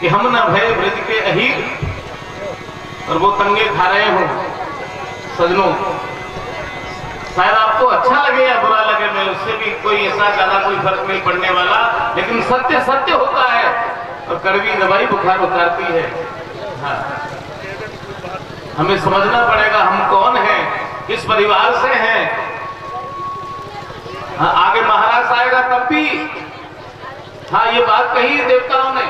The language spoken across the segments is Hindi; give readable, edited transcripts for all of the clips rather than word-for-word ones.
कि हम न भय ब्रज के अहीर और वो तंगे खा रहे हो। सजनों, शायद आपको अच्छा लगे या बुरा लगे, मैं उससे भी कोई ऐसा ज्यादा कोई फर्क नहीं पड़ने वाला, लेकिन सत्य सत्य होता है और कड़वी दवाई बुखार उतारती है। हाँ, हमें समझना पड़ेगा हम कौन हैं, किस परिवार से हैं। हाँ, आगे महाराज आएगा तब भी हाँ ये बात कही देवताओं ने।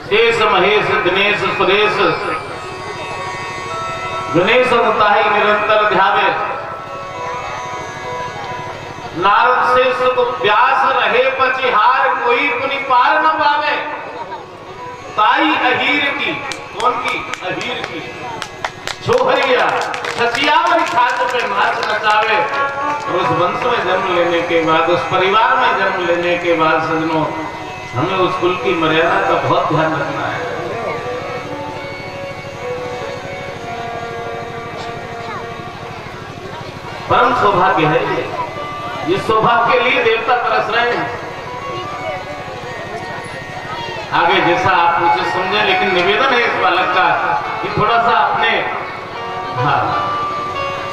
शेष महेश दिनेश सुरेश गणेश मुताही निरंतर ध्यावे, नारद से सुख व्यास रहे पचिहार, कोई पुनि पार न पावे। ताई अहीर की, कौन की? अहीर की छोहरिया सचियावरी छात्र पे नाच नचावे। और उस वंश में जन्म लेने के बाद, उस परिवार में जन्म लेने के बाद सजनों, हमें उस कुल की मर्यादा का बहुत ध्यान रखना है। परम सौभाग्य है ये सौभाग्य के लिए देवता तरस रहे हैं। आगे जैसा आप मुझे समझे, लेकिन निवेदन है इस बालक का कि थोड़ा सा अपने हाँ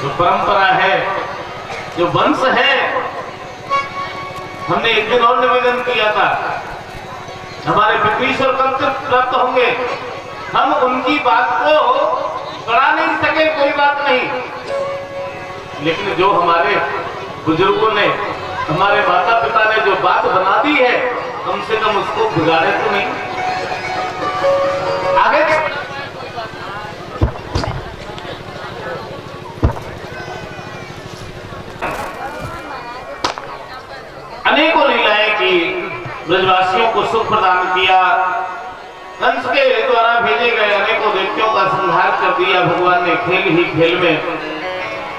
जो परंपरा है, जो वंश है, हमने एक दिन और निवेदन किया था, हमारे पितृश्वर कब तक प्राप्त होंगे, हम उनकी बात को बढ़ा नहीं सके, कोई बात नहीं, लेकिन जो हमारे बुजुर्गों ने, हमारे माता पिता ने जो बात बना दी है, कम से कम उसको बिगाड़े तो नहीं। आगे अनेकों लीलाएं की, ब्रजवासियों को सुख प्रदान किया, कंस के द्वारा भेजे गए अनेकों दैत्यों का संहार कर दिया भगवान ने खेल ही खेल में,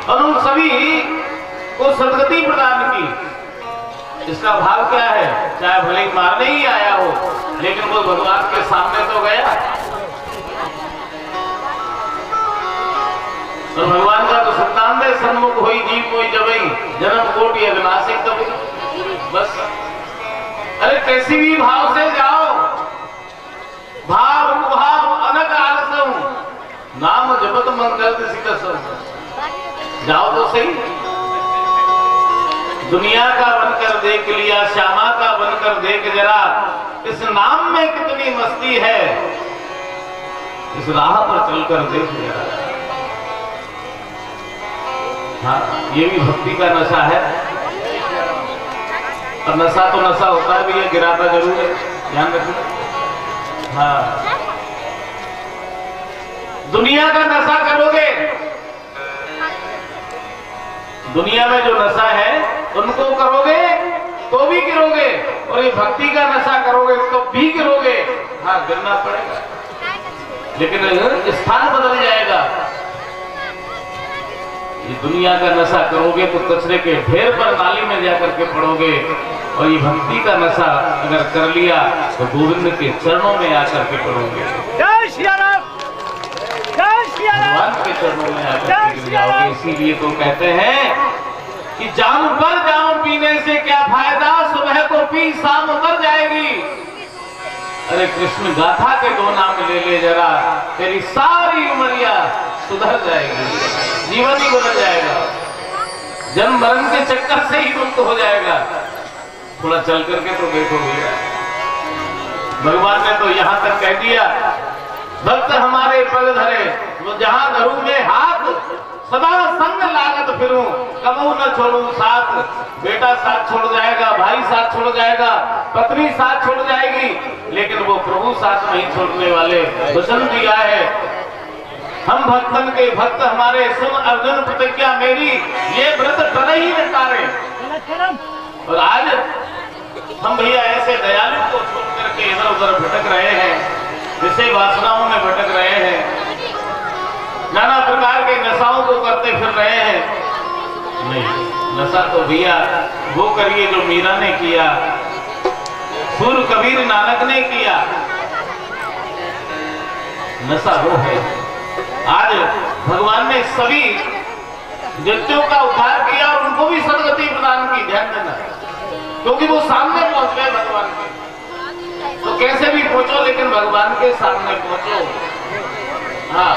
और उन सभी को सदगति प्रदान की। इसका भाव क्या है? चाहे भले ही मारने ही आया हो, लेकिन वो भगवान के सामने तो गया, और भगवान का तो संतान दे सन्मुख हुई जीव कोई जबई, जन्म कोटि अविनाशी कभी। बस अरे कैसी भी भाव से जाओ, भाव भाव अनक आलसम, नाम जपत मंगल जाओ तो सही। दुनिया का बनकर देख लिया, श्यामा का बनकर देख जरा, इस नाम में कितनी मस्ती है, इस राह पर चलकर देख जरा। हाँ, ये भी भक्ति का नशा है, और नशा तो नशा होता भी है, गिराता जरूर है, ध्यान रखना। हाँ, दुनिया का नशा करोगे, दुनिया में जो नशा है उनको करोगे तो भी गिरोगे, और ये भक्ति का नशा करोगे तो भी गिरोगे। हाँ, गिरना पड़ेगा, लेकिन स्थान बदल जाएगा। ये दुनिया का नशा करोगे तो कचरे के ढेर पर नाली में जाकर के पड़ोगे, और ये भक्ति का नशा अगर कर लिया तो गोविंद के चरणों में आकर के पड़ोगे, भगवान के चरणों में आकर के गिर जाओगे। इसीलिए तो कहते हैं कि जाम पर जाम पीने से क्या फायदा, सुबह को पी शाम उतर जाएगी। अरे कृष्ण गाथा के दो नाम ले ले जरा, तेरी सारी उमरिया सुधर जाएगी, जीवन ही बदल जाएगा, जन्म मरण के चक्कर से ही मुक्त हो जाएगा। थोड़ा चल करके तो देखो भैया, भगवान ने तो यहाँ तक कह दिया, भक्त हमारे पग धरे, वो जहां धरूं में हाथ, सदा संग लागत फिरूं, कबू न छोड़ूं साथ। बेटा साथ छोड़ जाएगा, भाई साथ छोड़ जाएगा, पत्नी साथ छोड़ जाएगी, लेकिन वो प्रभु साथ नहीं छोड़ने वाले। वचन दिया है, हम भक्तन के भक्त हमारे, सुन अर्जुन प्रतिज्ञा मेरी, ये व्रत कर ही न तारे। और आज हम भैया ऐसे दयालु को छोड़ करके इधर उधर भटक रहे हैं, जिसे वासनाओं में भटक रहे हैं, नाना प्रकार के नशाओं को करते फिर रहे हैं। नहीं, नशा तो भैया वो करिए जो मीरा ने किया, सूर कबीर नानक ने किया, नशा वो है। आज भगवान ने सभी दैत्यों का उद्धार किया और उनको भी सदगति प्रदान की, ध्यान देना। क्योंकि वो सामने पहुंच गए भगवान के। तो कैसे भी पहुंचो लेकिन भगवान के सामने पहुंचो। हाँ,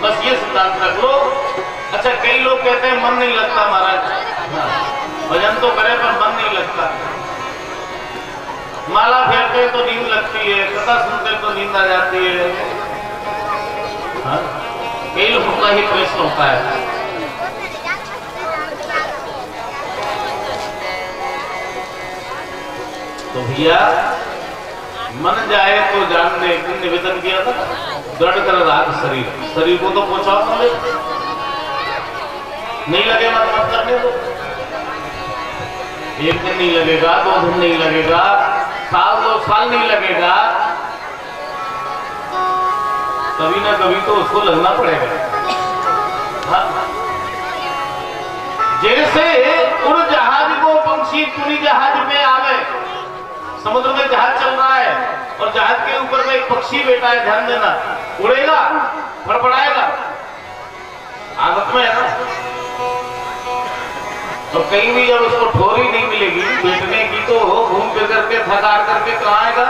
बस ये सिद्धांत रख लो। अच्छा, कई लोग कहते हैं मन नहीं लगता महाराज। हाँ, भजन तो करे पर मन नहीं लगता। माला फेरते तो नींद लगती है, कथा सुनते तो नींद आ जाती है। हाँ? कई लोगों का ही प्रश्न होता है। तो भैया मन जाए तो जान ने एक दिन निवेदन किया था, दृढ़ कर राग शरीर। शरीर को तो पहुंचाओ न ले, नहीं लगे मन मत करने दो। एक दिन नहीं लगेगा, 2 दिन नहीं लगेगा, साल 2 साल नहीं लगेगा, कभी ना कभी तो उसको लगना पड़ेगा। हाँ? जैसे उड़ जहाज को पंछी पूरी जहाज में आवे, समुद्र में जहाज चल रहा है और जहाज के ऊपर में एक पक्षी बैठा है, ध्यान देना, उड़ेगा, फड़फड़ाएगा, आदत में है ना। तो कहीं भी जब उसको ठोरी नहीं मिलेगी बैठने की तो घूम फिर करके थकार करके कहाँ आएगा।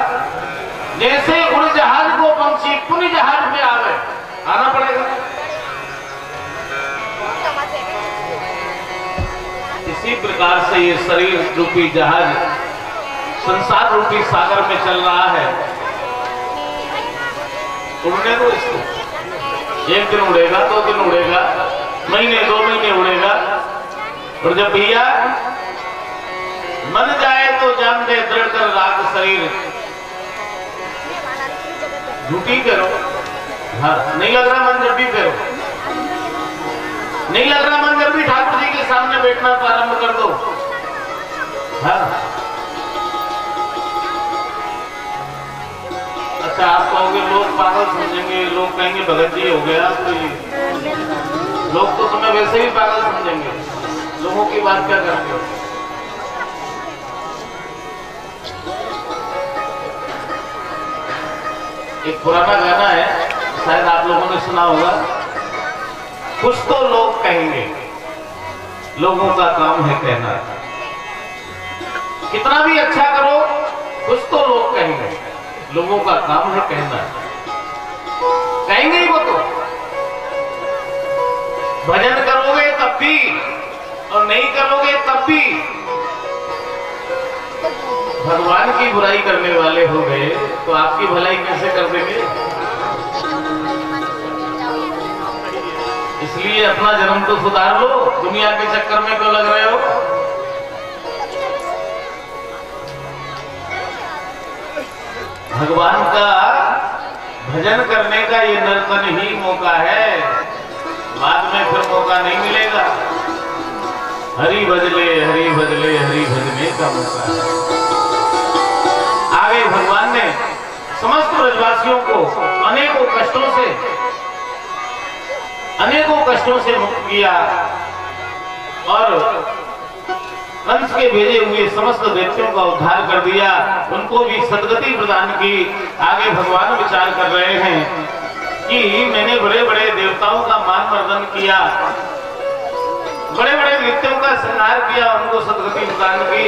जैसे उड़ जहाज को पंछी पूरी जहाज में आवे, आना पड़ेगा। इसी प्रकार से ये शरीर रूपी जहाज संसार रूपी सागर में चल रहा है। उड़ने दो इसको। एक दिन उड़ेगा, 2 दिन उड़ेगा, महीने 2 महीने उड़ेगा। और जब भैया मन जाए तो जान दे, दृढ़ कर राग शरीर। झूठी करो। हाँ, नहीं लग रहा मन जब भी करो, नहीं लग रहा मन जब भी ठाकुर जी के सामने बैठना प्रारंभ कर दो। हाँ। अच्छा, आप कहोगे लोग पागल समझेंगे, लोग कहेंगे भगत जी हो गया, तो लोग तो तुम्हें वैसे ही पागल समझेंगे। लोगों की बात क्या करते हो? एक पुराना गाना है, शायद आप लोगों ने सुना होगा। कुछ तो लोग कहेंगे, लोगों का काम है कहना। कितना भी अच्छा करो, कुछ तो लोग कहेंगे, लोगों का काम है कहना। कहेंगे ही वो तो। भजन करोगे तब भी और नहीं करोगे तब भी भगवान की बुराई करने वाले हो गए तो आपकी भलाई कैसे कर देंगे? इसलिए अपना जन्म तो सुधार लो, दुनिया के चक्कर में क्यों लग रहे हो? भगवान का भजन करने का ये नर्तन ही मौका है, बाद में फिर मौका नहीं मिलेगा। हरि भजले हरि भजले हरि भजने का मौका है। आगे भगवान ने समस्त ब्रजवासियों को अनेकों कष्टों से मुक्त किया और कंस के भेजे हुए समस्त दैत्यों का उद्धार कर दिया, उनको भी सद्गति प्रदान की। आगे भगवान विचार कर रहे हैं कि मैंने बड़े बड़े देवताओं का मान मर्दन किया, बड़े बड़े नृत्यों का श्रृंगार किया, उनको सद्गति प्रदान की,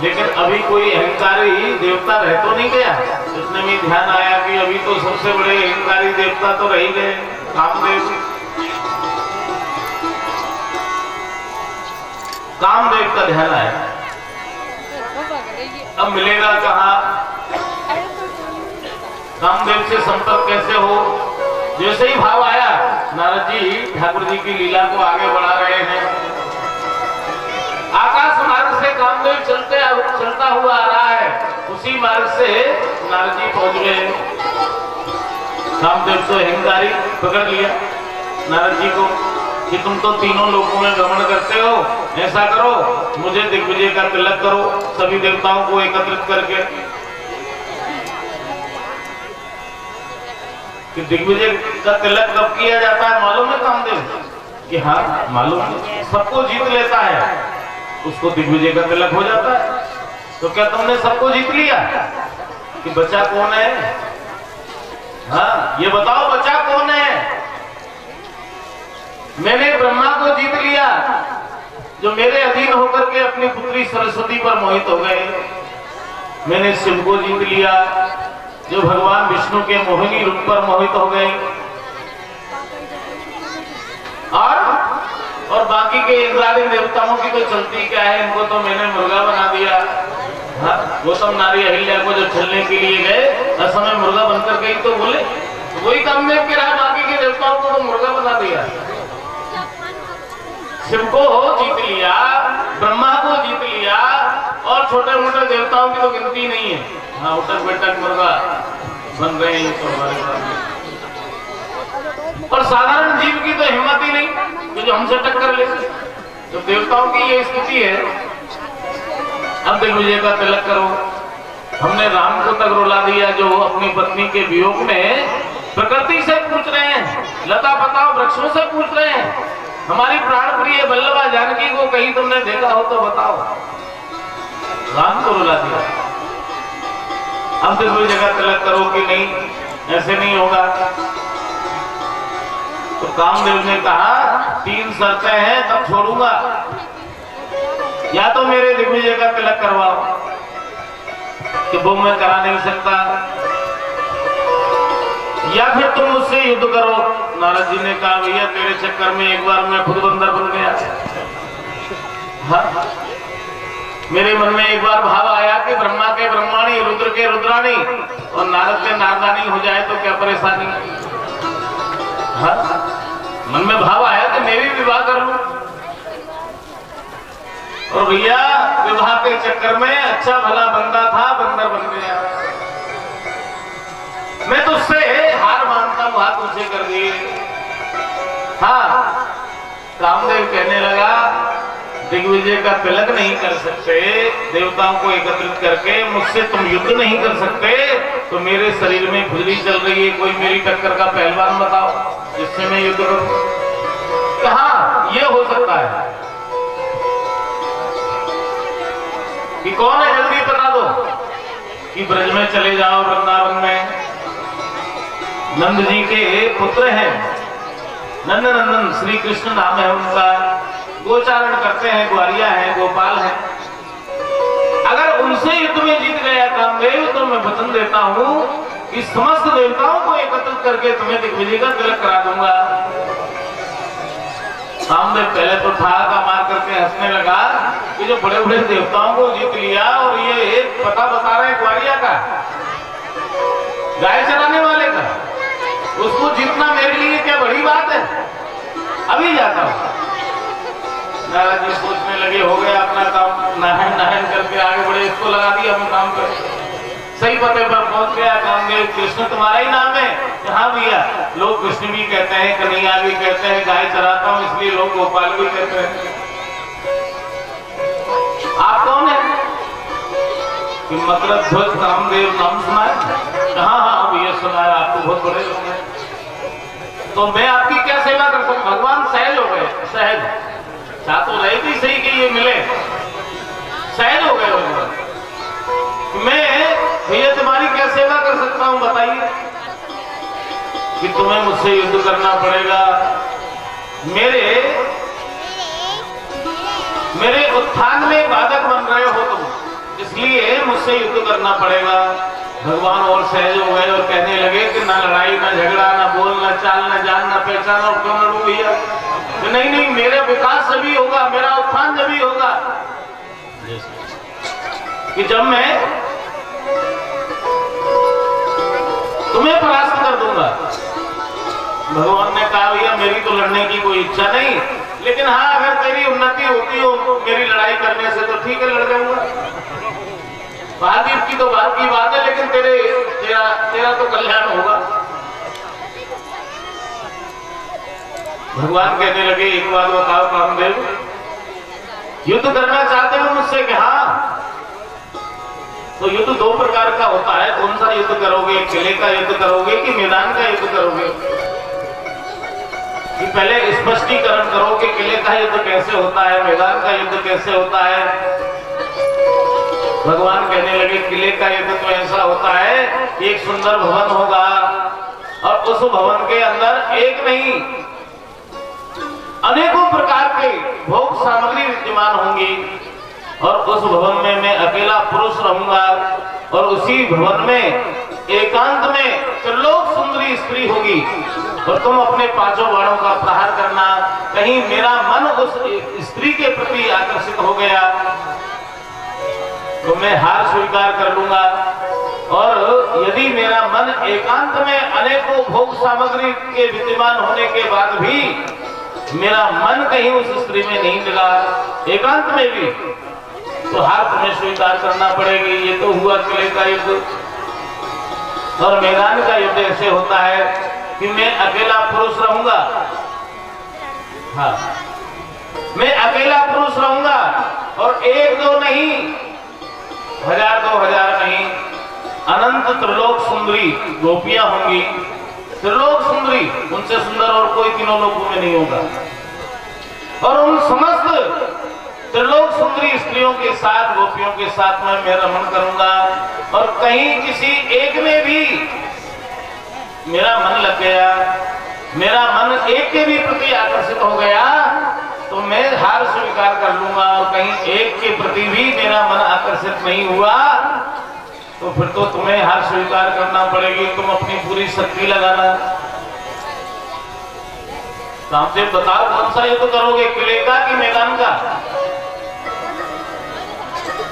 लेकिन अभी कोई अहंकारी देवता रह तो नहीं गया। इसमें भी ध्यान आया कि अभी तो सबसे बड़े अहंकारी देवता तो रह ही गए, कामदेव। कामदेव का ध्यान आया, अब मिलेगा कहाँ? कामदेव से संपर्क कैसे हो? जैसे ही भाव आया, नारद जी ठाकुर जी की लीला को आगे बढ़ा रहे हैं। आकाश मार्ग से कामदेव चलता हुआ आ रहा है, उसी मार्ग से नारद जी पहुंच गए। कामदेव तो अहंकारी पकड़ लिया नारद जी को कि तुम तो तीनों लोकों में भ्रमण करते हो, ऐसा करो मुझे दिग्विजय का तिलक करो, सभी देवताओं को एकत्रित करके। कि दिग्विजय का तिलक कब किया जाता है मालूम है कामदेव? कि हाँ मालूम है, सबको जीत लेता है उसको दिग्विजय का तिलक हो जाता है। तो क्या तुमने सबको जीत लिया? कि बचा कौन है? हाँ ये बताओ, बचा कौन है? मैंने ब्रह्मा को जीत लिया, जो मेरे अधीन होकर के अपनी पुत्री सरस्वती पर मोहित हो गए। मैंने शिव को जीत लिया, जो भगवान विष्णु के मोहिनी रूप पर मोहित हो गए। और बाकी के इंद्रादी देवताओं की तो चलती क्या है, इनको तो मैंने मुर्गा बना दिया। हाँ, गौतम नारी अहिल्या को जो छलने के लिए गए, असमय मुर्गा बनकर गई, तो बोले वही कामदेव के रहा, बाकी के देवताओं को तो मुर्गा बना दिया। शिव को जीत लिया, ब्रह्मा को जीत लिया, और छोटे मोटे देवताओं की तो गिनती नहीं है। हाँ, उठक बैठक मुर्गा बन रहे हैं तो हमारे सामने। और साधारण जीव की तो हिम्मत ही नहीं कि जो हमसे टक्कर ले। तो देवताओं की ये स्थिति है। अब दिग्विजय का तिलक करो। हमने राम को तक रुला दिया, जो अपनी पत्नी के वियोग में प्रकृति से पूछ रहे हैं, लता पता वृक्षों से पूछ रहे हैं, हमारी प्राण प्रिय वल्लभा जानकी को कहीं तुमने देखा हो तो बताओ। राम को रुला दिया। अब दिग्विजय का तिलक करो कि नहीं, ऐसे नहीं होगा। तो कामदेव ने कहा 3 शर्तें हैं, तब छोड़ूंगा। या तो मेरे दिग्विजय का तिलक करवाओ, कि वो मैं करा नहीं सकता, या फिर तुम मुझसे युद्ध करो। नारद जी ने कहा भैया तेरे चक्कर में एक बार मैं खुद बंदर बन गया। हाँ? मेरे मन में एक बार भाव आया कि ब्रह्मा के ब्रह्माणी, रुद्र के रुद्राणी और नारद के नारदानी हो जाए तो क्या परेशानी। हाँ? मन में भाव आया कि मैं भी विवाह कर लूं। और भैया विवाह के चक्कर में अच्छा भला बंदा था, बंदर बन गया। मैं तुझसे हार मानता हूं, हाथ ऊंचे कर दिए। हाँ, कामदेव कहने लगा दिग्विजय का तिलक नहीं कर सकते, देवताओं को एकत्रित करके मुझसे तुम युद्ध नहीं कर सकते, तो मेरे शरीर में खुजली चल रही है, कोई मेरी टक्कर का पहलवान बताओ जिससे मैं युद्ध करूं। कहाँ ये हो सकता है कि कौन है, जल्दी बता दो। कि ब्रज में चले जाओ, वृंदावन में नंद जी के पुत्र हैं, नंद नंदन श्री कृष्ण नाम है उनका, गोचारण करते हैं, ग्वारिया हैं, गोपाल हैं। अगर उनसे युद्ध में जीत गया कामदेव तो मैं वचन देता हूं कि समस्त देवताओं को एकत्रित करके तुम्हें दिग्विजय का तिलक करा दूंगा। कामदेव पहले तो ठहाका मार करके हंसने लगा कि जो बड़े बड़े देवताओं को जीत लिया और ये पता बता रहे हैं ग्वारिया का, गाय चराने वाले का, उसको जीतना मेरे लिए क्या बड़ी बात है। अभी जाता हूं। नारद जी सोचने लगे हो गया अपना काम, नहन नहन करके आगे बढ़े, इसको लगा दिया हम काम कर। सही पते पर पहुंच गया कामदेव। कृष्ण तुम्हारा ही नाम है? हाँ भैया, लोग कृष्ण भी कहते हैं, कन्हैया भी कहते हैं, गाय चराता हूं इसलिए लोग गोपाल भी कहते हैं। आप कौन है? कि मकरध्वज ध्वज कामदेव नाम सुना है? हाँ हाँ भैया सुना है, आप तो बहुत बड़े लोग हैं। तो मैं आपकी क्या सेवा कर सकता? भगवान सहज हो गए, सहज चाह तो रहे थी सही कि ये मिले, सहज हो गए भगवान। मैं भैया तुम्हारी क्या सेवा कर सकता हूं बताइए। कि तुम्हें मुझसे युद्ध करना पड़ेगा, मेरे उत्थान में बाधक बन रहे हो तुम, इसलिए मुझसे युद्ध करना पड़ेगा। भगवान और सहज हो गए और कहने लगे कि ना लड़ाई, ना झगड़ा, ना बोल, ना चाल, ना जान, ना पहचान, और क्यों लड़ू भैया। नहीं नहीं, मेरा विकास जब ही होगा, मेरा उत्थान जब ही होगा कि जब मैं तुम्हें परास्त कर दूंगा। भगवान ने कहा भैया मेरी तो लड़ने की कोई इच्छा नहीं, लेकिन हाँ अगर तेरी उन्नति होती हो मेरी लड़ाई करने से तो ठीक है, लड़ जाऊंगा। महादेव की तो बात की बात है, लेकिन तेरा तो कल्याण होगा। भगवान कहने लगे एक बात बताओ कामदेव, युद्ध करना चाहते हो मुझसे? कि हाँ। तो युद्ध 2 प्रकार का होता है, कौन सा युद्ध करोगे? किले का युद्ध करोगे कि मैदान का युद्ध करोगे? कि पहले स्पष्टीकरण करो कि किले का युद्ध कैसे होता है, मैदान का युद्ध कैसे होता है। भगवान कहने लगे किले का युद्ध तो ऐसा होता है कि एक सुंदर भवन होगा और उस भवन के अंदर एक नहीं अनेकों प्रकार के भोग सामग्री विद्यमान होंगी और उस भवन में मैं अकेला पुरुष रहूंगा और उसी भवन में एकांत में त्रिलोक सुंदरी स्त्री होगी और तुम अपने पांचों बाणों का प्रहार करना। कहीं मेरा मन उस स्त्री के प्रति आकर्षित हो गया तो मैं हार स्वीकार कर लूंगा, और यदि मेरा मन एकांत में अनेकों भोग सामग्री के विद्यमान होने के बाद भी मेरा मन कहीं उस स्त्री में नहीं मिला एकांत में भी, तो हार तुम्हें स्वीकार करना पड़ेगी। ये तो हुआ किले का युद्ध। और मैदान का युद्ध ऐसे होता है कि मैं अकेला पुरुष रहूंगा, हाँ मैं अकेला पुरुष रहूंगा और एक दो नहीं, हजार दो हजार नहीं, अनंत त्रिलोक सुंदरी गोपियां होंगी। त्रिलोक सुंदरी, उनसे सुंदर और कोई तीनों लोकों में नहीं होगा। और उन समस्त त्रिलोक सुंदरी स्त्रियों के साथ, गोपियों के साथ मैं रमण करूंगा। और कहीं किसी एक में भी मेरा मन लग गया, मेरा मन एक के भी प्रति आकर्षित हो गया, तो मैं हार स्वीकार कर लूंगा। और कहीं एक के प्रति भी मेरा मन आकर्षित नहीं हुआ तो फिर तो तुम्हें हार स्वीकार करना पड़ेगी। तुम अपनी पूरी शक्ति लगाना। कामदेव बताओ कौन सा युद्ध करोगे, किले का कि मैदान का?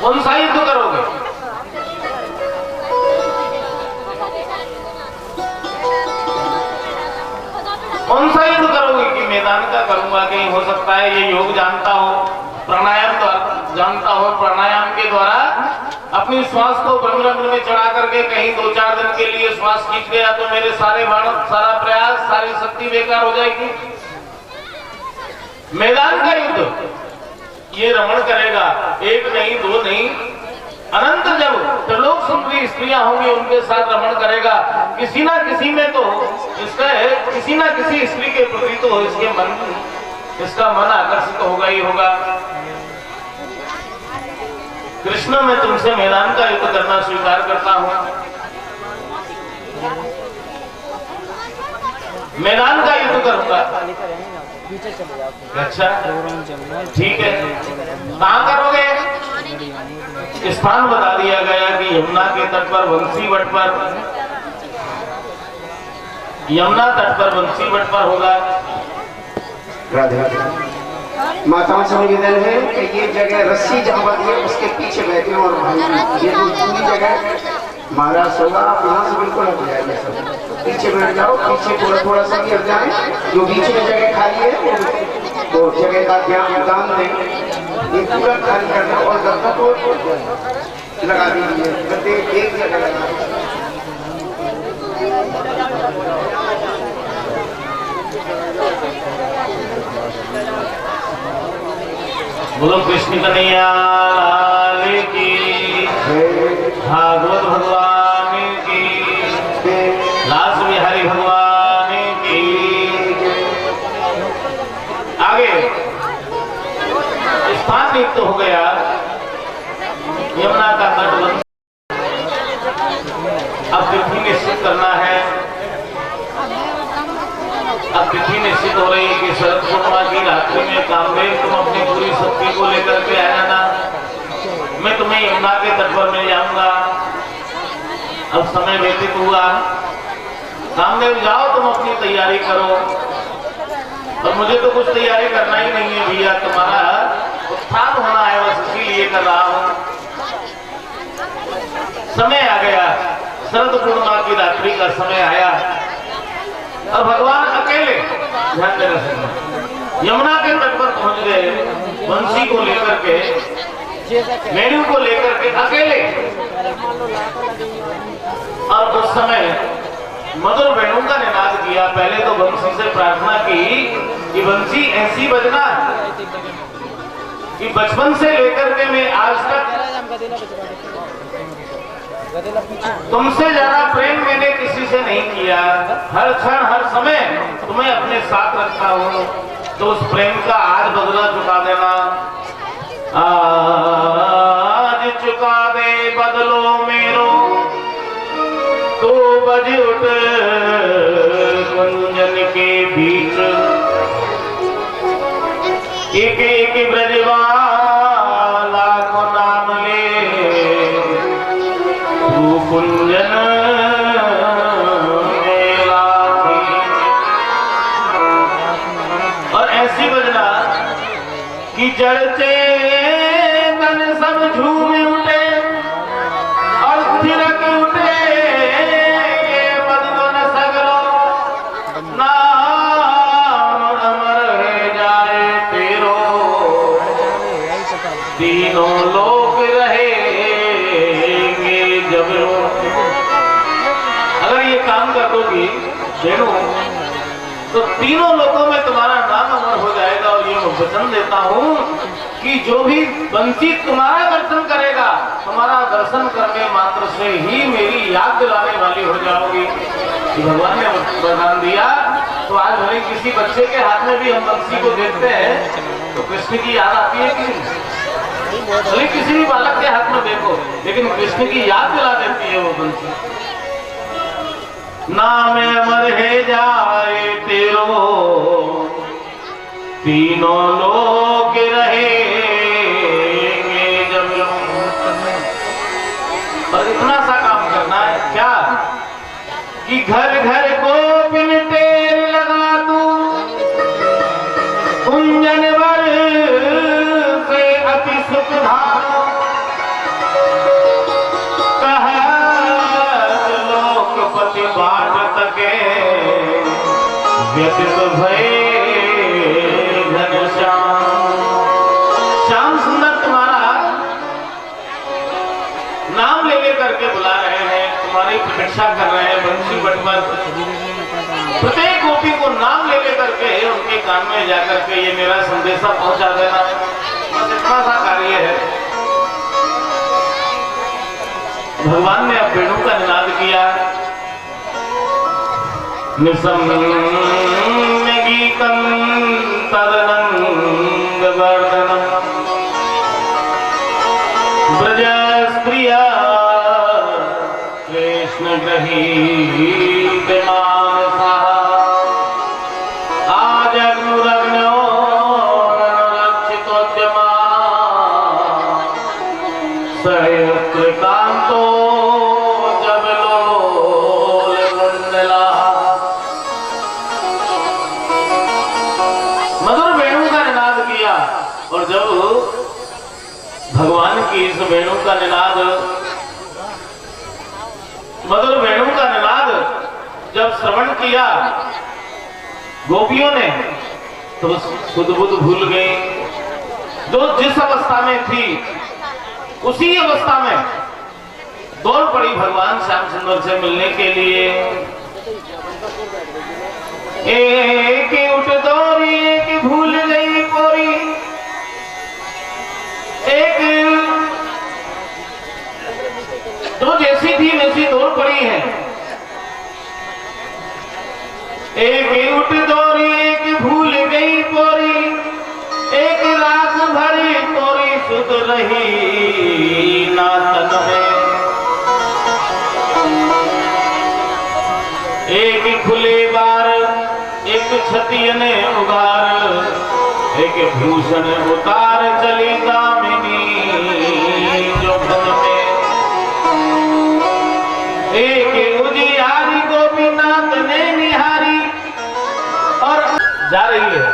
कौन सा युद्ध करोगे? कौन सा युद्ध करोगे कि मैदान का करूंगा? कहीं हो सकता है ये योग जानता हो, प्राणायाम जानता हो, प्राणायाम के द्वारा अपनी श्वास को ब्रह्मरंध्र में चढ़ा करके कहीं 2-4 दिन के लिए श्वास खींच गया तो मेरे सारे बाण, सारा प्रयास, सारी शक्ति बेकार हो जाएगी। मैदान का युद्ध ये रमण करेगा, एक नहीं दो नहीं, अनंत जब त्रिलोक सुंदरी स्त्रियां होंगी उनके साथ रमण करेगा। किसी ना किसी में तो इसका है, किसी ना किसी स्त्री के प्रति तो इसका मन आकर्षित होगा ही होगा। कृष्ण, मैं तुमसे मैदान का युद्ध करना स्वीकार करता हूं। मैदान का युद्ध करूंगा। अच्छा ठीक है, कहां करोगे? स्थान बता दिया गया कि यमुना के तट पर, बंसी वट पर, यमुना तट पर बंसी वट पर होगा। राधे राधे। माताओं से निवेदन है कि ये जगह रस्सी जहाँ बंधी है उसके पीछे बैठे और ये जो पूरी जगह महाराज होगा, आप यहाँ से बिल्कुल हट जाएंगे, सब पीछे बैठ जाओ, पीछे थोड़ा थोड़ा सा भी हट जाए। जो बीच में जगह खाली है तो जगह का दान दें, ये पूरा खाली कर दो और गद्दों को लगा दीजिए, गद्दे एक जगह लगा। बोलो कृष्ण कन्हैया लाल की, भागवत भगवान की, लास बिहारी भगवान की। आगे स्थान नियुक्त हो गया यमुना का तट। अब तिथि निश्चित करना है। अब तिथि निश्चित हो रही है कि शरद पूर्णिमा की रात्रि में कामदेव तुम अपनी पूरी शक्ति को लेकर के आया ना, मैं तुम्हें यमुना के तट पर मिल जाऊंगा। अब समय व्यतीत हुआ, कामदेव जाओ तुम अपनी तैयारी करो। और मुझे तो कुछ तैयारी करना ही नहीं है भैया, तुम्हारा उत्थान होना है, बस इसीलिए कर रहा हूं। समय आ गया, शरद पूर्णिमा की रात्रि का समय आया और भगवान अकेले, ध्यान देना सुनना, यमुना के तट पर पहुंच गए बंसी को लेकर के, मेनू को लेकर के अकेले। और उस समय मधुर वेणु का निनाद किया। पहले तो बंसी से प्रार्थना की कि बंसी ऐसी बजना कि बचपन से लेकर के मैं आज तक तुमसे ज्यादा प्रेम मैंने किसी से नहीं किया। हर क्षण हर समय तुम्हें अपने साथ रखता हूँ, तो उस प्रेम का आज बदला चुका देना। आज चुका दे बदलो मेरो, तो बज उठ कुंजन के बीच। कि ब्रजवाला को नाम ले तू कुंजन मेला थी। और ऐसी बजना कि जड़ते तन सब झूम उठे और थिरक उठे ये बदन सगरो नाम अमर है जाए तेरो तीनों लोग रहेंगे जब रो। अगर ये काम कर दोगी बेणु तो तीनों लोगों में तुम्हारा नाम अमर हो जाएगा। और ये मैं वचन देता हूं कि जो भी वंचित तुम्हारा दर्शन करेगा, तुम्हारा दर्शन करने मात्र से ही मेरी याद दिलाने वाली हो जाओगी। भगवान ने वरदान दिया तो आज भले किसी बच्चे के हाथ में भी हम बंसी को देखते हैं तो कृष्ण की याद आती है कि नहीं? भले किसी भी बालक के हाथ में देखो लेकिन कृष्ण की याद दिला देती है वो बंसी। नाम अमर है जाए तेरो तीनों लोग रहेंगे जब रो। पर इतना सा काम करना है क्या कि घर घर को बिन टेर लगा तू कुंजन वर से अति सुख धारो। लोकपति बाट तके व्यतीत भय घनश्याम। श्याम सुंदर तुम्हारा नाम ले लेकर के बुला रहे हैं, तुम्हारी प्रतीक्षा कर रहे हैं। बंसी बटवर प्रत्येक गोपी को नाम ले लेकर के उनके कान में जाकर के ये मेरा संदेशा पहुंचा देना, बस इतना सा कार्य है। भगवान ने अब वेणु का निनाद किया। निसम्यगीतं तदनंग वर्धनम ब्रजस्प्रिया कृष्ण गृहीत मानसा आजग्नुरग्नो रक्षितोद्यमा सहस्त्रकांतो जब लोल कुंडला। मधुर वेणु का निनाद किया और जब भगवान की इस वेणु का निनाद, मधुर वेणु का निनाद जब श्रवण किया गोपियों ने तो सुध बुध भूल गई। जो जिस अवस्था में थी उसी अवस्था में दौड़ पड़ी भगवान श्याम सुंदर से मिलने के लिए। एक उठ दौड़ी एक भूल गई कोरी, एक जो जैसी थी वैसी दौड़ पड़ी है। एक उठ दौड़ी एक भूल गई कोरी, एक रात भरी तोरी सुध रही ना तन है। एक खुले बार एक छतिय ने उगार, एक भूषण उतार चली दामिनी जो घन में। एक उजियारी गोपीनाथ ने निहारी और जा रही है।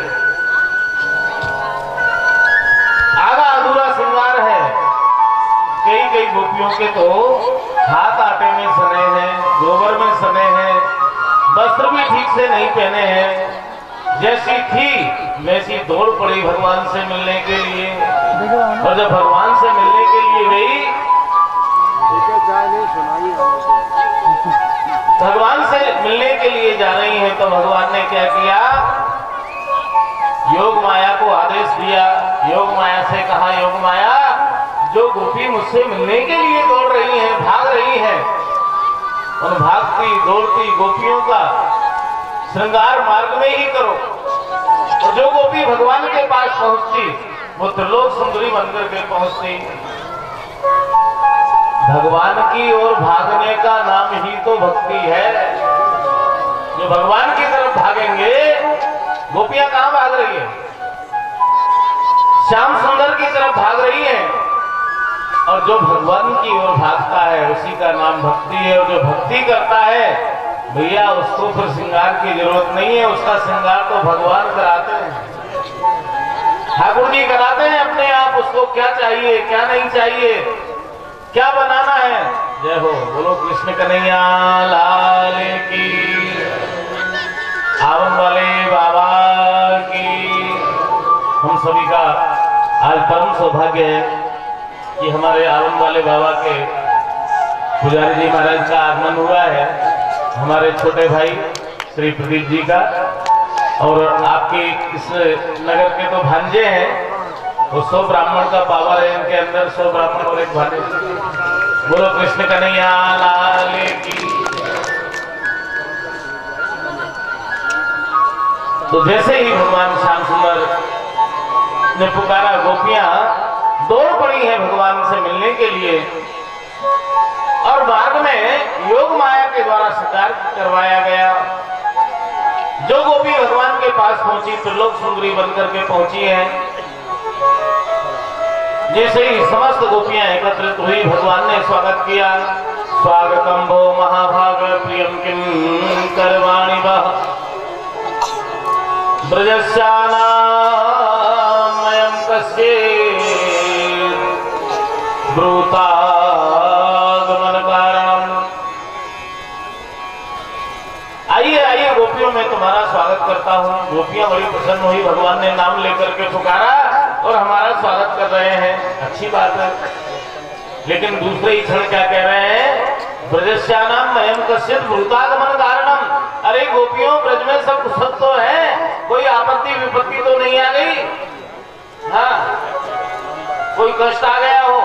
आधा अधूरा श्रृंगार है। कई कई गोपियों के तो हाथ आटे में सने हैं, गोबर में सने हैं, वस्त्र भी ठीक से नहीं पहने हैं। जैसी थी वैसी दौड़ पड़ी भगवान से मिलने के लिए। और जब भगवान से मिलने के लिए गई, भगवान से मिलने के लिए जा रही हैं तो भगवान ने क्या किया? योग माया को आदेश दिया। योग माया से कहा, योग माया जो गोपी मुझसे मिलने के लिए दौड़ रही हैं, भाग रही हैं, उन भागती दौड़ती गोपियों का श्रृंगार मार्ग में ही करो। और जो गोपी भगवान के पास पहुंचती वो त्रिलोक सुंदरी बनकर के पहुंचती। भगवान की ओर भागने का नाम ही तो भक्ति है। जो भगवान की तरफ भागेंगे, गोपियां कहां भाग रही है? श्याम सुंदर की तरफ भाग रही है, और जो भगवान की ओर भागता है उसी का नाम भक्ति है। और जो भक्ति करता है भैया उसको फिर श्रृंगार की जरूरत नहीं है, उसका श्रृंगार तो भगवान कराते हैं, ठाकुर जी कराते हैं अपने आप। उसको क्या चाहिए क्या नहीं चाहिए, क्या बनाना है। जय हो, बोलो कृष्ण कन्हैया लाल की, आवन वाले बाबा की। हम सभी का आज परम सौभाग्य है कि हमारे आवन वाले बाबा के पुजारी जी महाराज का आगमन हुआ है, हमारे छोटे भाई श्री प्रदीप जी का। और आपके इस नगर के तो भांजे हैं, वो 100 ब्राह्मण का पावर है इनके अंदर, 100 ब्राह्मण और एक भांजे। बोलो कृष्ण कन्हैया लाल की। तो जैसे ही भगवान श्याम सुंदर ने पुकारा, गोपियां दौड़ पड़ी हैं भगवान से मिलने के लिए। और मार्ग में योग माया के द्वारा शिकार करवाया गया। जो गोपी भगवान के पास पहुंची, त्रिलोक सुंदरी बनकर के पहुंची हैं। जैसे ही समस्त गोपियां एकत्रित हुई, भगवान ने स्वागत किया। स्वागतम भो महाभाग प्रियम किम करवाणि वः ब्रजस्यानामयं कस्य ब्रूतागमन कारणम। आइए आइए गोपियों, मैं तुम्हारा स्वागत करता हूँ। गोपियां बड़ी प्रसन्न हुई, भगवान ने नाम लेकर के पुकारा और हमारा स्वागत कर रहे हैं, अच्छी बात है। लेकिन दूसरे ही क्षण क्या कह रहे हैं, ब्रजस्यानाम मयम कश्चित् ब्रूतागमन कारणम। अरे गोपियों, ब्रज में सब कुशल तो है, कोई आपत्ति विपत्ति तो नहीं आ गई? हाँ, कोई कष्ट आ गया हो?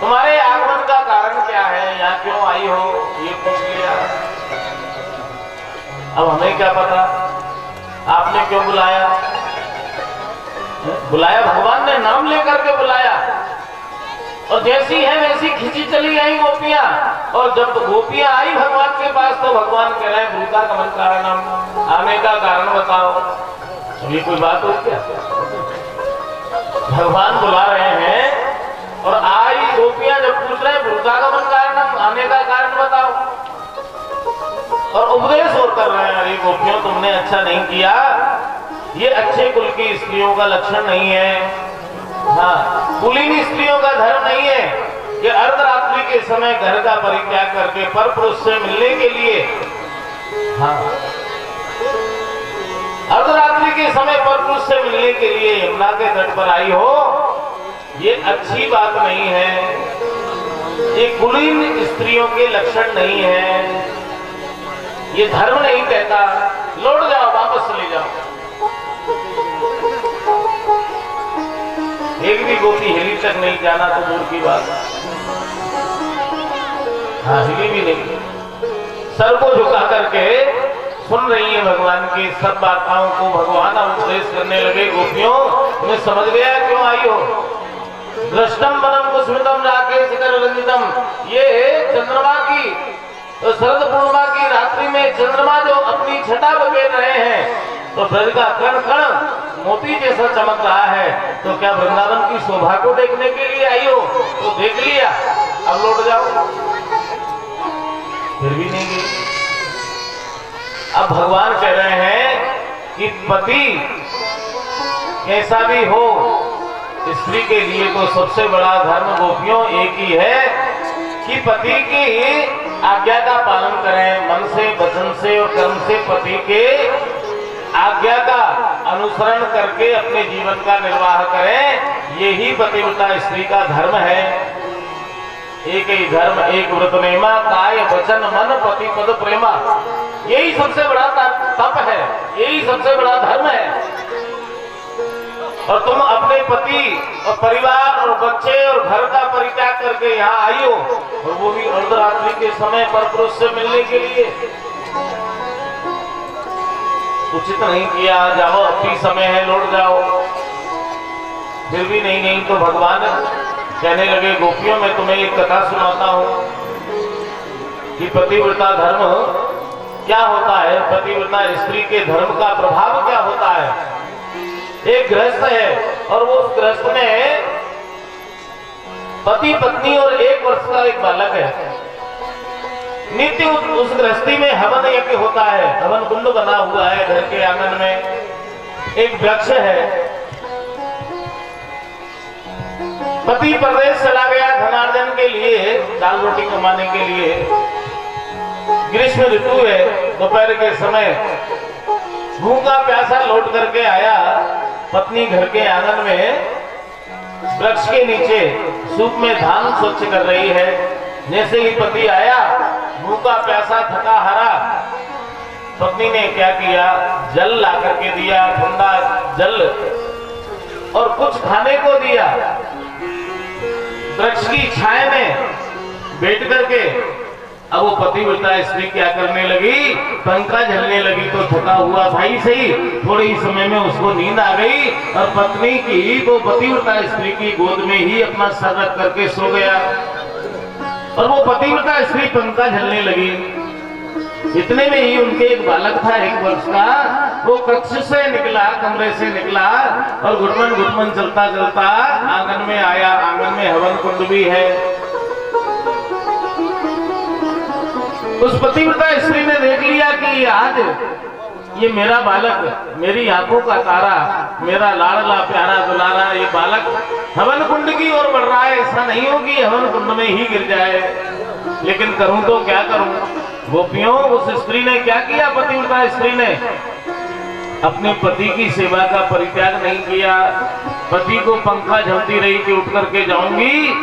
तुम्हारे आगमन का कारण क्या है, यहाँ क्यों आई हो, ये पूछ लिया। अब हमें क्या पता आपने क्यों बुलाया। बुलाया भगवान ने, नाम लेकर के बुलाया। और जैसी है वैसी खिंची चली आई गोपियां। और जब गोपियां आई भगवान के पास, तो भगवान कह रहे हैं ब्रूतागमन कारणम, आने का कारण बताओ। ये कोई बात हो क्या? भगवान बुला रहे हैं और आई गोपियां जब पूछ रहे हैं ब्रूतागमन कारणम, आने का कारण बताओ, और उपदेश और कर रहे हैं, अरे गोपियों तुमने अच्छा नहीं किया, ये अच्छे कुल की स्त्रियों का लक्षण नहीं है। हाँ, कुलीन स्त्रियों का धर्म नहीं है कि अर्धरात्रि के समय घर का परित्याग करके पर पुरुष से मिलने के लिए, हाँ, अर्धरात्रि के समय पर पुरुष से मिलने के लिए यमुना के तट पर आई हो, ये अच्छी बात नहीं है, ये कुलीन स्त्रियों के लक्षण नहीं है, ये धर्म नहीं कहता। लौट जाओ, वापस चले जाओ। एक भी गोपी हिली तक नहीं, जाना तो दूर की बात। हाँ, हिली भी नहीं, सर को झुका करके सुन रही है भगवान की सब वार्ताओं को। भगवान उपदेश करने लगे, गोपियों तुम्हें समझ गया क्यों आई हो। दृष्टम वनम कुस्मितम राकेश कर रंजितम, ये चंद्रमा की, तो शरद पूर्णिमा की रात्रि में चंद्रमा जो अपनी छटा बखेर रहे हैं, तो ब्रज का कण कण मोती जैसा चमक रहा है। तो क्या वृंदावन की शोभा को देखने के लिए आई हो? तो देख लिया, अब लौट जाओ। फिर भी नहीं गई। अब भगवान कह रहे हैं कि पति कैसा भी हो, स्त्री के लिए तो सबसे बड़ा धर्म गोपियों एक ही है कि पति की आज्ञा का पालन करें, मन से, वचन से और कर्म से पति के आज्ञा का अनुसरण करके अपने जीवन का निर्वाह करें। यही पतिव्रता स्त्री का धर्म है। एक ही धर्म एक व्रत नेमा, काय वचन मन पति पद प्रेमा। यही सबसे बड़ा तप है, यही सबसे बड़ा धर्म है। और तुम अपने पति और परिवार और बच्चे और घर का परित्याग करके यहाँ आई हो, और वो भी अर्धरात्रि के समय पर पुरुष से मिलने के लिए। उचित नहीं किया, जाओ अभी समय है, लौट जाओ। फिर भी नहीं गई तो भगवान कहने लगे, गोपियों मैं तुम्हें एक कथा सुनाता हूँ कि पतिव्रता धर्म क्या होता है, पतिव्रता स्त्री के धर्म का प्रभाव क्या होता है। एक गृहस्थ है और वो उस गृहस्थ में पति पत्नी और 1 वर्ष का एक बालक है। नित्य उस गृहस्थी में हवन यज्ञ होता है, हवन कुंड बना हुआ है घर के आंगन में। एक वृक्ष है। पति परदेश चला गया धनार्जन के लिए, दाल रोटी कमाने के लिए। ग्रीष्म ऋतु है, दोपहर के समय भूखा प्यासा लौट करके आया। पत्नी घर के आंगन में वृक्ष के नीचे सूप में धान स्वच्छ कर रही है। जैसे ही पति आया, भूखा प्यासा थका हारा, पत्नी ने क्या किया, जल ला करके दिया, ठंडा जल, और कुछ खाने को दिया। वृक्ष की छाया में बैठ करके अब वो पतिव्रता स्त्री क्या करने लगी, पंखा झलने लगी। तो थका हुआ भाई सही, थोड़े ही समय में उसको नींद आ गई और पत्नी की, वो पतिव्रता स्त्री की गोद में ही अपना सर रख करके सो गया। और वो पतिव्रता स्त्री पंखा झलने लगी। इतने में ही उनके एक बालक था 1 वर्ष का, वो कक्ष से निकला, कमरे से निकला और घुटमन चलता चलता आंगन में आया। आंगन में हवन कुंड भी है। उस पतिव्रता स्त्री ने देख लिया कि आज ये मेरा बालक, मेरी आंखों का तारा, मेरा लाडला प्यारा दुलारा ये बालक हवन कुंड की ओर बढ़ रहा है। ऐसा नहीं हो कि हवन कुंड में ही गिर जाए, लेकिन करूं तो क्या करूं। गोपियों, उस स्त्री ने क्या किया, पतिव्रता स्त्री ने अपने पति की सेवा का परित्याग नहीं किया। पति को पंखा झलती रही कि उठ करके जाऊंगी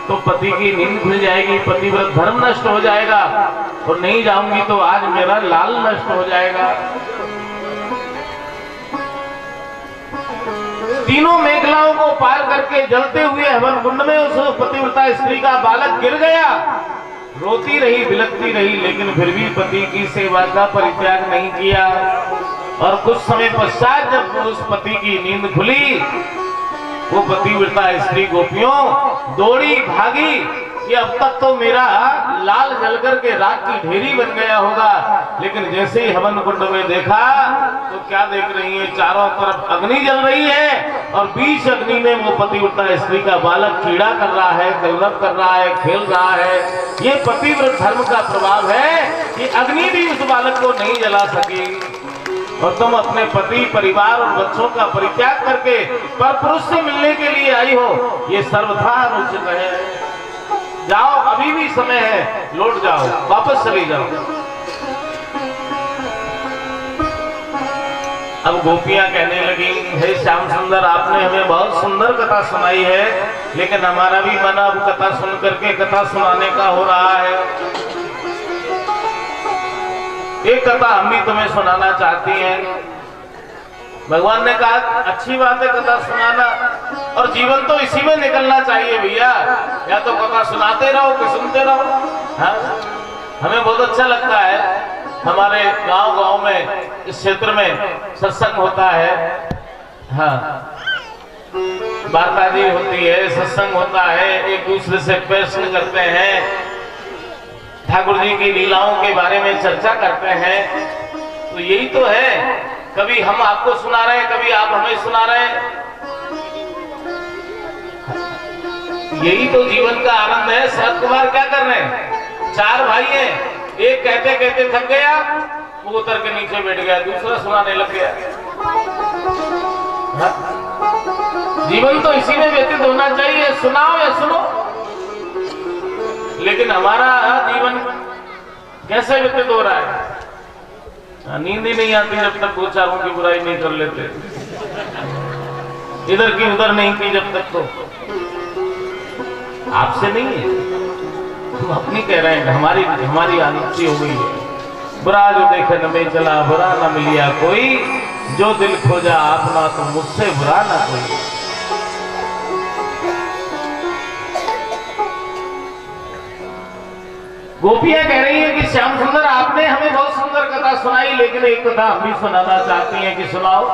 तो पति की नींद खुल जाएगी, पतिव्रत धर्म नष्ट हो जाएगा, और नहीं जाऊंगी तो आज मेरा लाल नष्ट हो जाएगा। तीनों मेखलाओं को पार करके जलते हुए हवन कुंड में उस पतिव्रता स्त्री का बालक गिर गया। रोती रही, बिलखती रही, लेकिन फिर भी पति की सेवा का परित्याग नहीं किया। और कुछ समय पश्चात जब उस पति की नींद खुली, वो पतिव्रता स्त्री गोपियों दौड़ी भागी कि अब तक तो मेरा लाल जल करके राख की ढेरी बन गया होगा। लेकिन जैसे ही हवन कुंड में देखा तो क्या देख रही है, चारों तरफ अग्नि जल रही है और बीच अग्नि में वो पतिव्रता स्त्री का बालक कीड़ा कर रहा है, कलरव कर रहा है, खेल रहा है। ये पतिव्रत धर्म का प्रभाव है कि अग्नि भी उस बालक को नहीं जला सकी। और तुम अपने पति, परिवार और बच्चों का परित्याग करके पर पुरुष से मिलने के लिए आई हो, ये सर्वथा अनुचित है। जाओ, अभी भी समय है, लौट जाओ, वापस चली जाओ। अब गोपियां कहने लगी, हे श्याम सुंदर, आपने हमें बहुत सुंदर कथा सुनाई है, लेकिन हमारा भी मन अब कथा सुन करके कथा सुनाने का हो रहा है। एक कथा हम भी तुम्हें सुनाना चाहती हैं। भगवान ने कहा, अच्छी बात है कथा सुनाना, और जीवन तो इसी में निकलना चाहिए भैया। या तो कथा सुनाते रहो कि सुनते रहो। हाँ? हमें बहुत अच्छा लगता है, हमारे गांव में, इस क्षेत्र में सत्संग होता है। हाँ, वार्ताजी होती है, सत्संग होता है, एक दूसरे से प्रश्न करते हैं, ठाकुर जी की लीलाओं के बारे में चर्चा करते हैं। तो यही तो है, कभी हम आपको सुना रहे हैं, कभी आप हमें सुना रहे हैं। यही तो जीवन का आनंद है। शरद कुमार क्या कर रहे हैं, 4 भाई हैं, एक कहते कहते थक गया, वो उतर के नीचे बैठ गया, दूसरा सुनाने लग गया। जीवन तो इसी में व्यतीत होना चाहिए, सुनाओ या सुनो। लेकिन हमारा जीवन कैसे व्यतीत हो रहा है, नींद ही नहीं आती जब तक 2 चारों की बुराई नहीं कर लेते, इधर की उधर नहीं की जब तक। तो आपसे नहीं है, तुम अपनी कह रहे हैं, हमारी आदत सी हो गई है। बुरा जो देखे न में चला, बुरा न मिलिया कोई, जो दिल खोजा अपना तो मुझसे बुरा ना कोई। गोपियां कह रही है कि श्याम सुंदर, आपने हमें बहुत सुंदर कथा सुनाई, लेकिन एक कथा हम भी सुनाना चाहती हैं कि सुनाओ।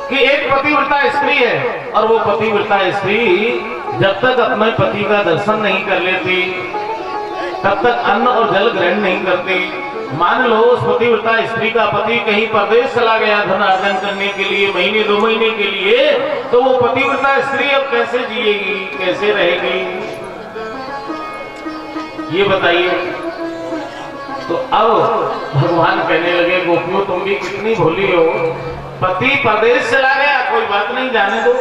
कि एक पतिव्रता स्त्री है, और वो पतिव्रता स्त्री जब तक अपने पति का दर्शन नहीं कर लेती, तब तक अन्न और जल ग्रहण नहीं करती। मान लो उस पतिव्रता स्त्री का पति कहीं परदेश चला गया धन अर्जन करने के लिए महीने 2 महीने के लिए, तो वो पतिव्रता स्त्री अब कैसे जिएगी, कैसे रहेगी, ये बताइए। तो अब भगवान कहने लगे गोपियों तुम भी कितनी भोली हो, पति परदेश चला गया कोई बात नहीं, जाने दो,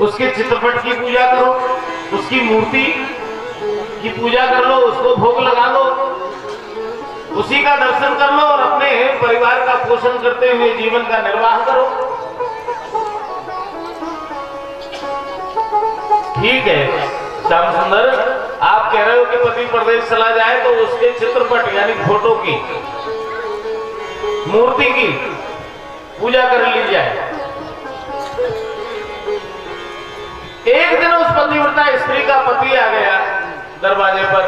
उसके चित्रपट की पूजा करो, उसकी मूर्ति की पूजा कर लो, उसको भोग लगा लो, उसी का दर्शन कर लो और अपने परिवार का पोषण करते हुए जीवन का निर्वाह करो। ठीक है श्याम सुंदर, आप कह रहे हो कि पति प्रदेश चला जाए तो उसके चित्रपट यानी फोटो की मूर्ति की पूजा कर ली जाए। एक दिन उस पतिव्रता स्त्री का पति आ गया दरवाजे पर,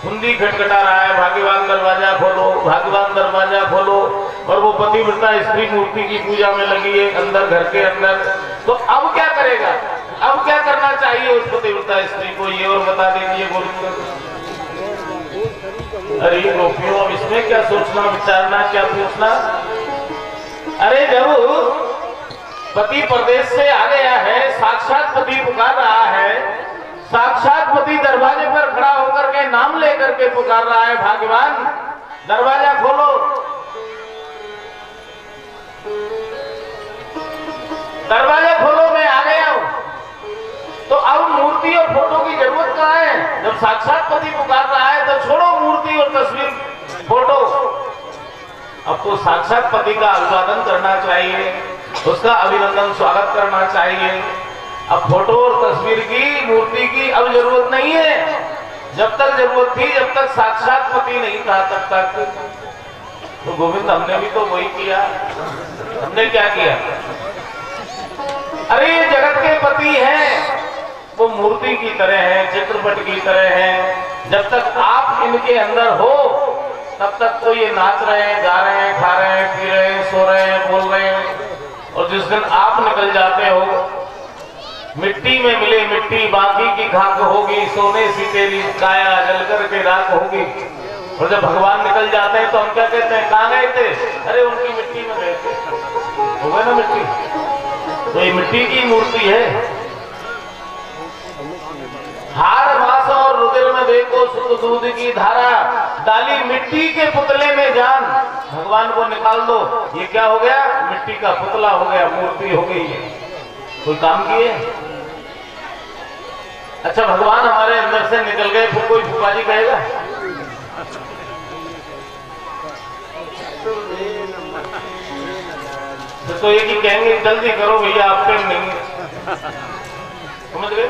हुंडी खटखटा रहा है, भाग्यवान दरवाजा खोलो, भाग्यवान दरवाजा खोलो, और वो पतिव्रता स्त्री मूर्ति की पूजा में लगी है अंदर, घर के अंदर। तो अब क्या करेगा, अब क्या करना चाहिए उस पतिव्रता स्त्री को, ये और बता दीजिए गोविंद। अरे गोपियों अब इसमें क्या सोचना विचारना, क्या पूछना। अरे जब पति परदेश से आ गया है, साक्षात पति पुकार रहा है, साक्षात पति दरवाजे पर खड़ा होकर के नाम लेकर के पुकार रहा है, भाग्यवान दरवाजा खोलो, दरवाजा खोलो, मैं आ गया हूं। तो अब मूर्ति और फोटो की जरूरत कहां है, जब साक्षात पति पुकार रहा है तो छोड़ो मूर्ति और तस्वीर फोटो। अब तो साक्षात पति का अभिवादन करना चाहिए, उसका अभिनंदन स्वागत करना चाहिए। अब फोटो और तस्वीर की मूर्ति की अब जरूरत नहीं है, जब तक जरूरत थी, जब तक साक्षात पति नहीं था तब तक। तो गोविंद हमने भी तो वही किया, हमने क्या किया। अरे ये जगत के पति हैं, वो मूर्ति की तरह है, चित्रपट की तरह है। जब तक आप इनके अंदर हो तब तक तो ये नाच रहे हैं, गा रहे हैं, खा रहे हैं, पी रहे हैं, सो रहे हैं, बोल रहे हैं। और जिस दिन आप निकल जाते हो, मिट्टी में मिले मिट्टी बाकी की खाक होगी, सोने सी तेरी काया जल करके राख होगी। और जब भगवान निकल जाते हैं तो हम क्या कहते हैं, कहाँ गए थे, अरे उनकी मिट्टी में गए थे, हो गए ना मिट्टी। तो ये मिट्टी की मूर्ति है। हार मास और रुधिर में देखो शुद्ध दूध की धारा, डाली मिट्टी के पुतले में जान, भगवान को निकाल दो, ये क्या हो गया, मिट्टी का पुतला हो गया, मूर्ति हो गई है। कोई काम किए। अच्छा भगवान हमारे अंदर से निकल गए, फिर कोई फूफाजी कहेगा, तो ये कि कहेंगे जल्दी करो भैया आप टाइम नहीं, समझ गए,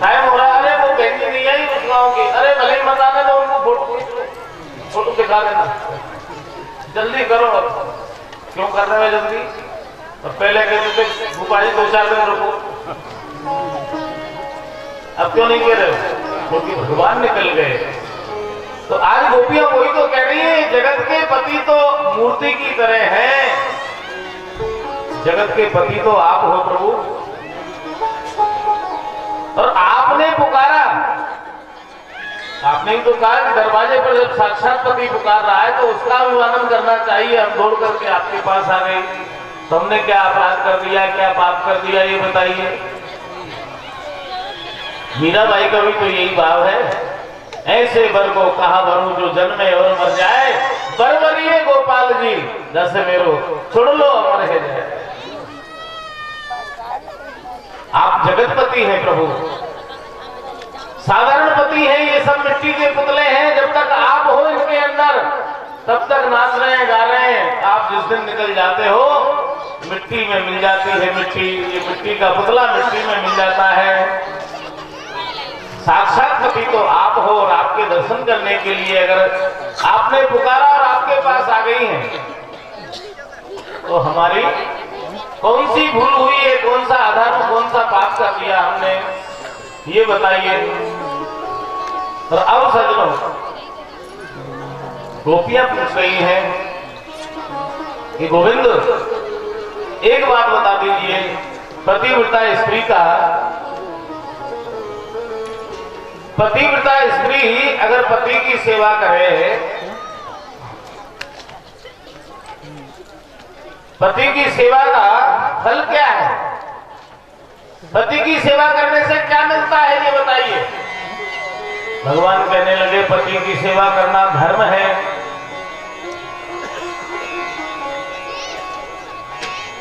टाइम हो रहा है। अरे वो बहन नहीं आई उस गाँव की, अरे भले ही मत आने दो उनको, फोटो दिखा देना, जल्दी करो। क्यों कर रहे हो जल्दी, और पहले कहते थे भूपाली 2-4 दिन रुको, अब क्यों नहीं कह रहे हो, क्योंकि भगवान निकल गए। तो आज गोपियां वही तो कह रही है, जगत के पति तो मूर्ति की तरह हैं, जगत के पति तो आप हो प्रभु, और आपने पुकारा, आपने ही तो कहा कि दरवाजे पर जब साक्षात पति पुकार रहा है तो उसका अभिवादन करना चाहिए। हम दौड़ करके आपके पास आ गए, तो हमने क्या अपराध कर दिया, क्या पाप कर दिया, ये बताइए। मीराबाई का भी तो यही भाव है, ऐसे वर को कहा वरु जो जन्मे और मर जाए, बरवरिए गोपाल जी दस मेरो छोड़ लो अमर है जाए। आप जगतपति हैं प्रभु, साधारण पति हैं, ये सब मिट्टी के पुतले हैं। जब तक आप हो इनके अंदर तब तक नाच रहे हैं, गा रहे हैं। आप जिस दिन निकल जाते हो मिट्टी में मिल जाती है मिट्टी, ये मिट्टी का पुतला मिट्टी में मिल जाता है। साक्षात पति तो आप हो, और आपके दर्शन करने के लिए अगर आपने पुकारा और आपके पास आ गई हैं, तो हमारी कौन सी भूल हुई है, कौन सा आधार, कौन सा पाप कर दिया हमने, ये बताइए। और अब सजनों, गोपियां पूछ रही हैं कि गोविंद एक बात बता दीजिए, पतिव्रता स्त्री का, पतिव्रता स्त्री अगर पति की सेवा करे पति की सेवा का फल क्या है? पति की सेवा करने से क्या मिलता है ये बताइए। भगवान कहने लगे पति की सेवा करना धर्म है।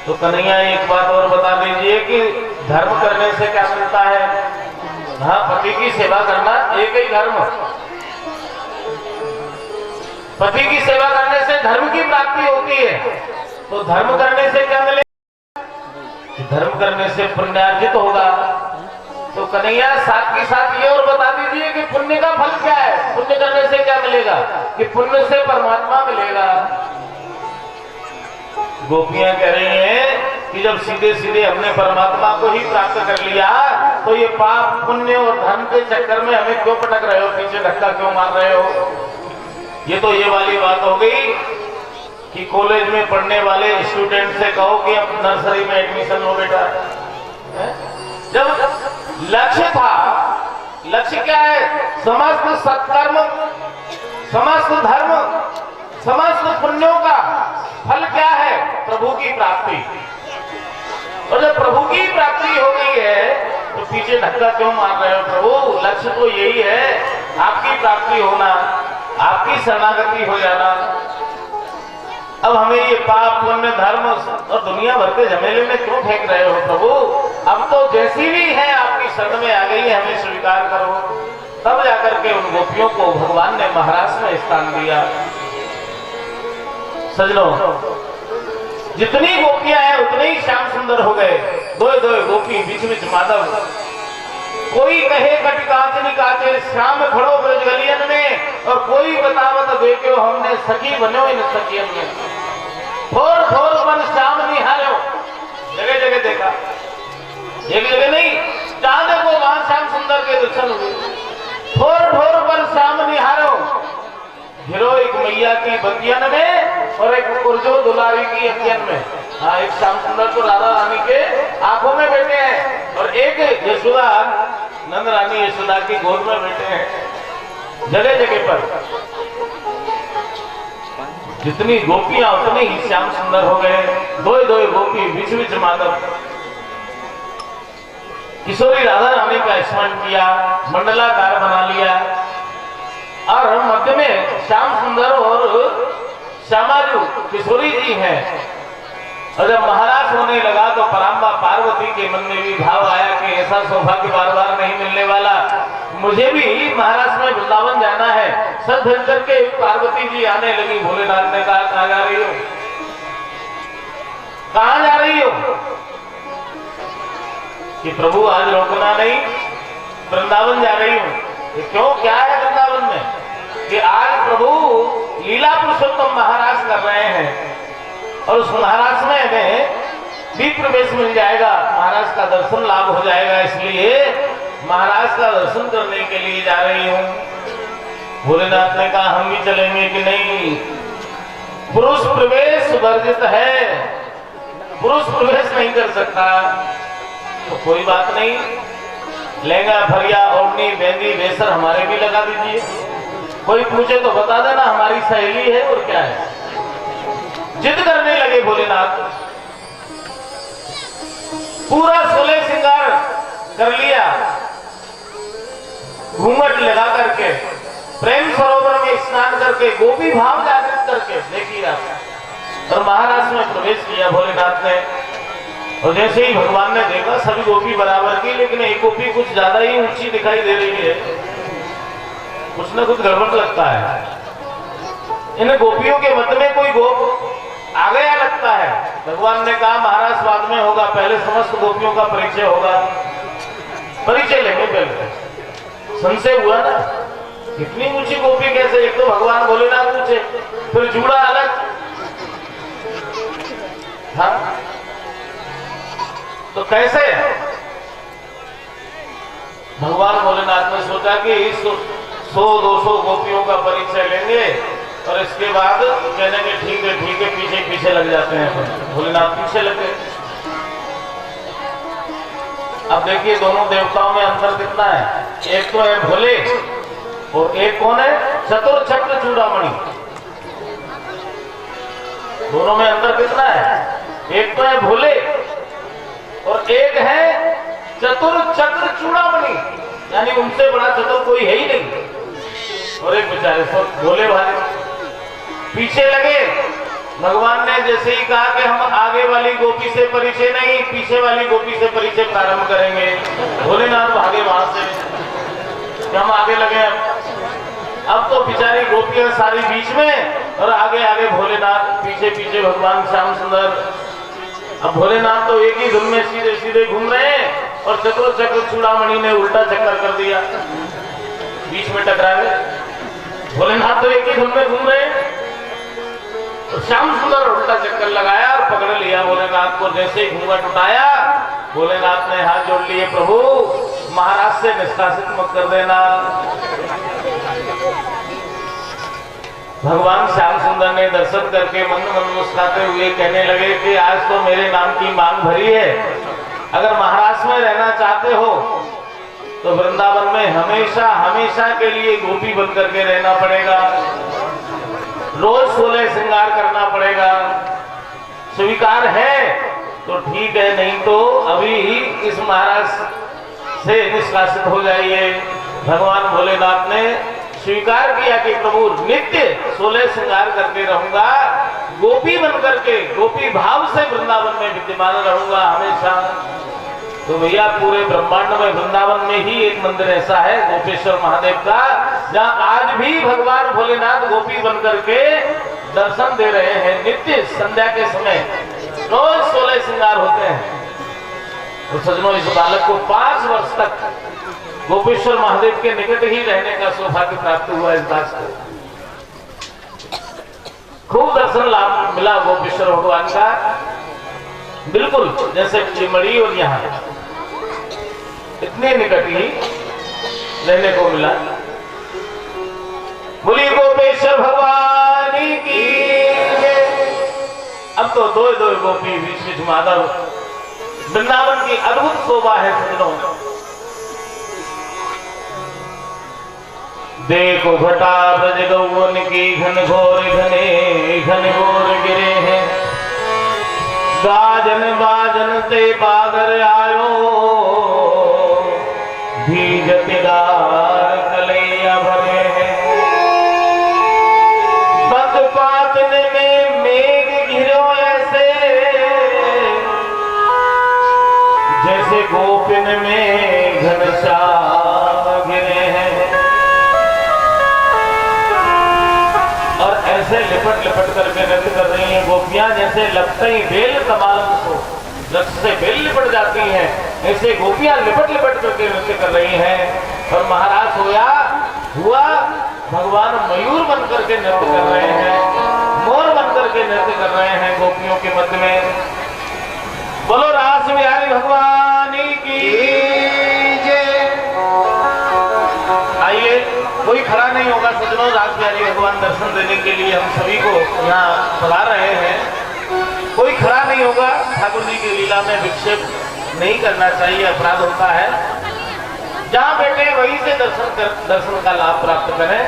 तो कन्हैया एक बात और बता दीजिए कि धर्म करने से क्या मिलता है? हाँ, पति की सेवा करना एक ही धर्म। पति की सेवा करने से धर्म की प्राप्ति होती है। तो धर्म करने से क्या मिलेगा? धर्म करने से पुण्यार्जित होगा। तो कन्हैया साथ के साथ ये और बता दीजिए कि पुण्य का फल क्या है? पुण्य करने से क्या मिलेगा? कि पुण्य से परमात्मा मिलेगा। गोपियां कह रही हैं कि जब सीधे सीधे हमने परमात्मा को ही प्राप्त कर लिया तो ये पाप पुण्य और धर्म के चक्कर में हमें क्यों पटक रहे हो, पीछे धक्का क्यों मार रहे हो? ये तो ये वाली बात हो गई कि कॉलेज में पढ़ने वाले स्टूडेंट से कहो कि अब नर्सरी में एडमिशन लो बेटा। जब लक्ष्य था, लक्ष्य क्या है? समस्त सत्कर्म, समस्त धर्म, समस्त पुण्यों का फल क्या है? प्रभु की प्राप्ति। और जब प्रभु की प्राप्ति हो गई है तो पीछे धक्का क्यों मार रहे हो प्रभु? लक्ष्य तो यही है, आपकी प्राप्ति होना, आपकी शरणागति हो जाना। अब हमें ये पाप पुण्य धर्म और दुनिया भर के झमेले में क्यों फेंक रहे हो प्रभु? अब तो जैसी भी है आपकी शरण में आ गई है, हमें स्वीकार करो। तब जाकर के उन गोपियों को भगवान ने महाराज में स्थान दिया। सजनों, जितनी गोपियां हैं उतने ही श्याम सुंदर हो गए। दो दो गोपी बीच बीच माधव। कोई कहे कटिकाच निकाचे श्याम खड़ो ब्रज गलियन में, और कोई बतावत देखो हमने सखी बनो इन सखियन में। थोर थोर मन श्याम निहारो, जगह जगह देखा, एक जगह नहीं, जहां देखो वहां श्याम सुंदर के दर्शन हुए। थोर थोर मन श्याम निहारो, हीरो एक मैया की बतियन में और एक उर्जो दुलारी की अखियन में। हाँ, एक श्याम सुंदर तो राधा रानी के आंखों में बैठे हैं और एक यशोदा नंद रानी यशोदा की गोद में बैठे हैं। जगह जगह पर जितनी गोपियां उतनी ही श्याम सुंदर हो गए। दो दो गोपी बीच बीच माधव। किशोरी राधा रानी का स्मरण किया, मंडलाकार बना लिया और मध्य में श्याम सुंदर और श्यामाजू किशोरी जी हैं। और जब महाराज होने लगा तो पराम्बा पार्वती के मन में भी भाव आया कि ऐसा सौभाग्य बार बार नहीं मिलने वाला, मुझे भी महाराज में वृंदावन जाना है। सच धन करके पार्वती जी आने लगी। भोलेनाथ ने कहा, कहाँ जा रही हो? कहाँ जा रही हो? कि प्रभु आज रोकना नहीं, वृंदावन जा रही हूँ। क्यों, क्या है वृंदावन में? कि आज प्रभु लीला पुरुषोत्तम महाराज कर रहे हैं और उस महाराज में हमें भी प्रवेश मिल जाएगा, महाराज का दर्शन लाभ हो जाएगा, इसलिए महाराज का दर्शन करने के लिए जा रही हूँ। भोलेनाथ ने कहा, हम भी चलेंगे कि नहीं? पुरुष प्रवेश वर्जित है, पुरुष प्रवेश नहीं कर सकता। तो कोई बात नहीं, लहंगा फरिया ओढ़नी मेहंदी वेसर हमारे भी लगा दीजिए। कोई पूछे तो बता देना हमारी सहेली है, और क्या है। जिद करने लगे भोलेनाथ। पूरा सोलह श्रृंगार कर लिया, घूंघट लगा करके, प्रेम सरोवर में स्नान करके, गोपी भाव जागृत करके, देखिए आप, और महाराज में प्रवेश किया भोलेनाथ ने। और जैसे ही भगवान ने देखा सभी गोपी बराबर की, लेकिन एक गोपी कुछ ज्यादा ही ऊंची दिखाई दे रही है, कुछ न कुछ गड़बड़ लगता है। इन गोपियों के मध्य में कोई गोप आ गया लगता है। भगवान ने कहा, महाराज बाद में होगा, पहले समस्त गोपियों का परिचय होगा। परिचय लेंगे पहले। संशय हुआ ना, इतनी ऊंची गोपी कैसे? एक तो भगवान भोलेनाथ ऊंचे, फिर जूड़ा अलग। हाँ, तो कैसे? भगवान भोलेनाथ ने सोचा कि 100-200 गोपियों का परिचय लेंगे और इसके बाद कहेंगे ठीक है पीछे पीछे लग जाते हैं। भोलेनाथ पीछे लगे। अब देखिए दोनों देवताओं में अंतर कितना है। एक तो है भोले और एक कौन है? चतुर चक्र चूड़ामणि। दोनों में अंतर कितना है? एक तो है भोले और एक है चतुर चक्र चूड़ामणि, यानी उनसे बड़ा चतुर कोई है ही नहीं। और एक बेचारे सब भोले भाले पीछे लगे। भगवान ने जैसे ही कहा कि हम आगे वाली गोपी से परिचय नहीं, पीछे वाली गोपी से परिचय प्रारंभ करेंगे, भोलेनाथ भागे वहां से। हम आगे लगे, अब तो बेचारी गोपियां सारी बीच में और आगे आगे भोलेनाथ, पीछे पीछे भगवान श्याम सुंदर। अब भोलेनाथ तो एक ही धुन में सीधे सीधे घूम रहे हैं और चक्र चक्र चूड़ामणि ने उल्टा चक्कर कर दिया, बीच में टकरा गए। भोलेनाथ तो एक ही धुन में घूम रहे हैं और श्याम सुंदर उल्टा चक्कर लगाया और पकड़ लिया भोलेनाथ को। जैसे ही घूंघट उठाया, भोलेनाथ ने हाथ जोड़ लिए, प्रभु महाराज से निष्कासित मत कर देना। भगवान श्याम सुंदर ने दर्शन करके मन मन मुस्कुराते हुए कहने लगे कि आज तो मेरे नाम की मांग भरी है, अगर महाराज में रहना चाहते हो तो वृंदावन में हमेशा हमेशा के लिए गोपी बन करके रहना पड़ेगा, रोज 16 श्रृंगार करना पड़ेगा। स्वीकार है तो ठीक है, नहीं तो अभी ही इस महाराज से निष्कासित हो जाइए। भगवान भोलेनाथ ने स्वीकार किया कि प्रभु नित्य 16 श्रृंगार करके रहूंगा, गोपी बन करके गोपी भाव से वृंदावन में विद्यमान रहूंगा हमेशा। तो भैया पूरे ब्रह्मांड में वृंदावन में ही एक मंदिर ऐसा है गोपेश्वर महादेव का, जहाँ आज भी भगवान भोलेनाथ गोपी बन करके दर्शन दे रहे हैं। नित्य संध्या के समय रोज 16 श्रृंगार होते हैं। तो सजनों, इस बालक को 5 वर्ष तक गोपेश्वर महादेव के निकट ही रहने का सौभाग्य प्राप्त हुआ। इस दास को खूब दर्शन लाभ मिला गोपेश्वर भगवान का, बिल्कुल जैसे चिमड़ी और यहाँ इतने निकट ही रहने को मिला। बोली गोपेश्वर भगवान की। अब तो दो दो गोपी बीच बीच माधव, वृंदावन की अद्भुत शोभा है सजनों। देखो घटा ब्रज गौवन की घन घोर घने घन घोर गिरे हैं, गाजन बाजन ते बागर आयो, भीजतेदार कलैया भरे हैं। बंद पातन में मेघ घिरो ऐसे, जैसे गोपिन में घनश्याम घिरे हैं। ऐसे लिपट लिपट करके नृत्य कर रही हैं गोपियां, जैसे लगते ही बेल कमाल को लक्ष्य से बेल लिपट जाती हैं, ऐसे गोपियां लिपट लिपट करके नृत्य कर रही हैं। और महाराज हुआ भगवान मयूर बन करके नृत्य कर रहे हैं, मोर बन करके नृत्य कर रहे हैं गोपियों के मध्य में। बोलो रास बिहारी भगवान की जय। आइए, कोई खड़ा नहीं होगा सजनों, रास बिहारी भगवान दर्शन देने के लिए हम सभी को यहाँ बुला रहे हैं। कोई खड़ा नहीं होगा, ठाकुर जी की लीला में विक्षेप नहीं करना चाहिए, अपराध होता है। जहाँ बैठे वहीं से दर्शन का लाभ प्राप्त करें।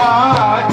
बाज